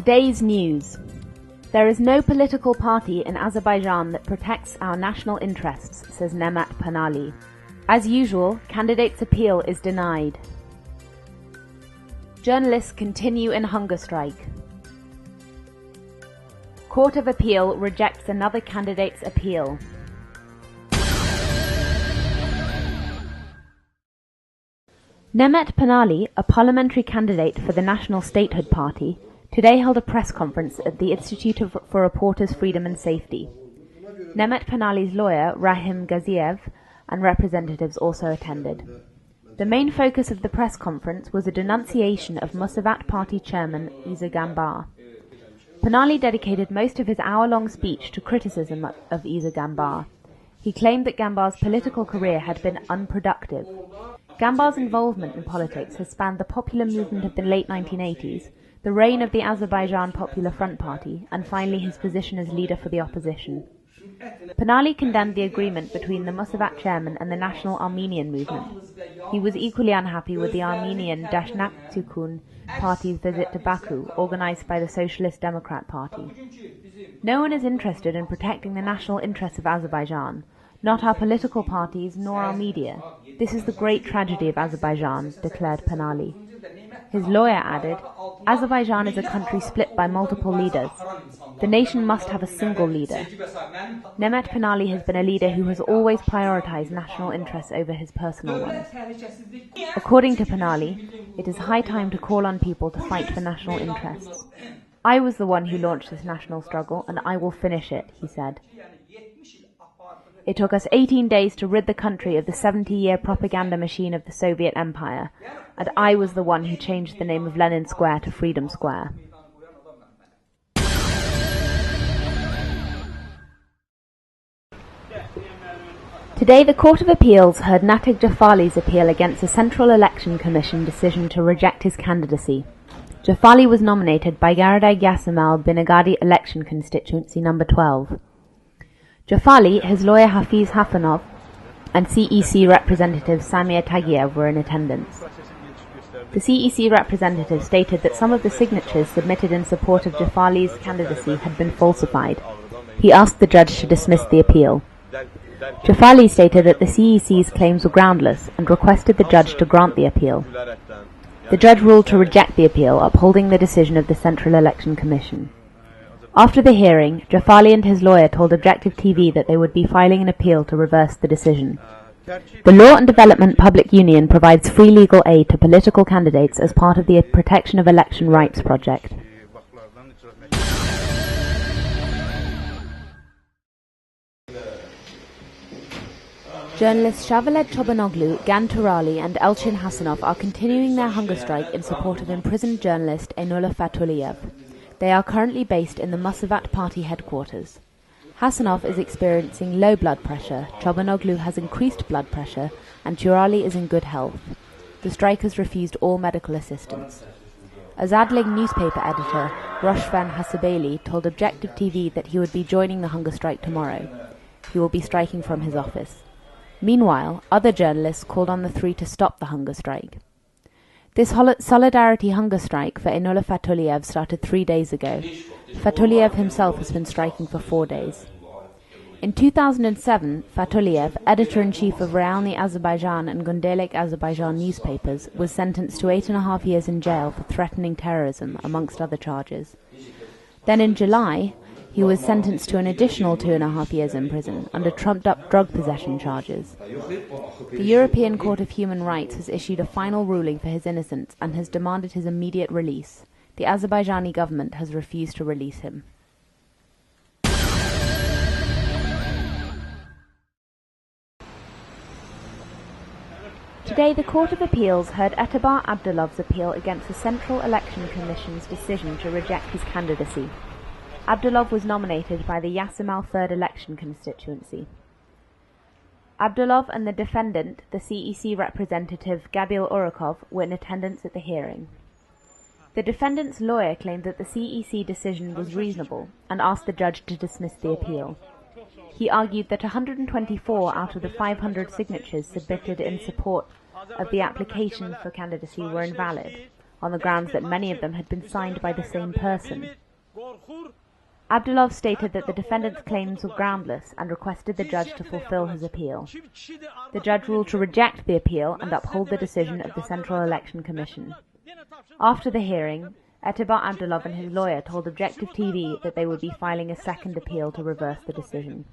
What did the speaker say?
Today's news. There is no political party in Azerbaijan that protects our national interests, says Nemat Panali. As usual, candidates' appeal is denied. Journalists continue in hunger strike. Court of Appeal rejects another candidate's appeal. Nemat Panali, a parliamentary candidate for the National Statehood Party, today held a press conference at the Institute for Reporters' Freedom and Safety. Nemat Panali's lawyer, Rahim Gaziev, and representatives also attended. The main focus of the press conference was a denunciation of Musavat Party chairman Isa Gambar. Panali dedicated most of his hour-long speech to criticism of Isa Gambar. He claimed that Gambar's political career had been unproductive. Gambar's involvement in politics has spanned the popular movement of the late 1980s, the reign of the Azerbaijan Popular Front Party, and finally his position as leader for the opposition. Panali condemned the agreement between the Musavat chairman and the National Armenian movement. He was equally unhappy with the Armenian Dashnaktukun party's visit to Baku, organized by the Socialist Democrat Party. No one is interested in protecting the national interests of Azerbaijan, not our political parties nor our media. This is the great tragedy of Azerbaijan, declared Panali. His lawyer added, Azerbaijan is a country split by multiple leaders. The nation must have a single leader. Nemat Panali has been a leader who has always prioritized national interests over his personal ones. According to Panali, it is high time to call on people to fight for national interests. I was the one who launched this national struggle, and I will finish it, he said. It took us 18 days to rid the country of the 70-year propaganda machine of the Soviet Empire, and I was the one who changed the name of Lenin Square to Freedom Square. Today, the Court of Appeals heard Nateg Jafali's appeal against the Central Election Commission decision to reject his candidacy. Jafali was nominated by Garadag Yasamal Binagadi election constituency number 12. Jafali, his lawyer Hafiz Hafanov, and CEC representative Samir Tagiev were in attendance. The CEC representative stated that some of the signatures submitted in support of Jafali's candidacy had been falsified. He asked the judge to dismiss the appeal. Jafali stated that the CEC's claims were groundless and requested the judge to grant the appeal. The judge ruled to reject the appeal, upholding the decision of the Central Election Commission. After the hearing, Jafali and his lawyer told Objective TV that they would be filing an appeal to reverse the decision. The Law and Development Public Union provides free legal aid to political candidates as part of the Protection of Election Rights project. Journalists Shavalet Chobanoglu, Gan Turali and Elchin Hasanov are continuing their hunger strike in support of imprisoned journalist Einullah Fatuliyev. They are currently based in the Musavat Party headquarters. Hasanov is experiencing low blood pressure, Chobanoglu has increased blood pressure, and Turali is in good health. The strikers refused all medical assistance. A Zadlig newspaper editor, Roshvan Hasabeli, told Objective TV that he would be joining the hunger strike tomorrow. He will be striking from his office. Meanwhile, other journalists called on the three to stop the hunger strike. This solidarity hunger strike for Einullah Fatuliyev started 3 days ago. Fatuliyev himself has been striking for 4 days. In 2007, Fatuliyev, editor-in-chief of Realny Azerbaijan and Gundelik Azerbaijan newspapers, was sentenced to 8.5 years in jail for threatening terrorism, amongst other charges. Then in July, he was sentenced to an additional 2.5 years in prison under trumped-up drug possession charges. The European Court of Human Rights has issued a final ruling for his innocence and has demanded his immediate release. The Azerbaijani government has refused to release him. Today, the Court of Appeals heard Etabar Abdulov's appeal against the Central Election Commission's decision to reject his candidacy. Abdulov was nominated by the Yasamal 3rd election constituency. Abdulov and the defendant, the CEC representative Gabriel Urakov, were in attendance at the hearing. The defendant's lawyer claimed that the CEC decision was reasonable and asked the judge to dismiss the appeal. He argued that 124 out of the 500 signatures submitted in support of the application for candidacy were invalid. on the grounds that many of them had been signed by the same person. Abdulov stated that the defendant's claims were groundless and requested the judge to fulfill his appeal. The judge ruled to reject the appeal and uphold the decision of the Central Election Commission. After the hearing, Etibar Abdulov and his lawyer told Objective TV that they would be filing a second appeal to reverse the decision.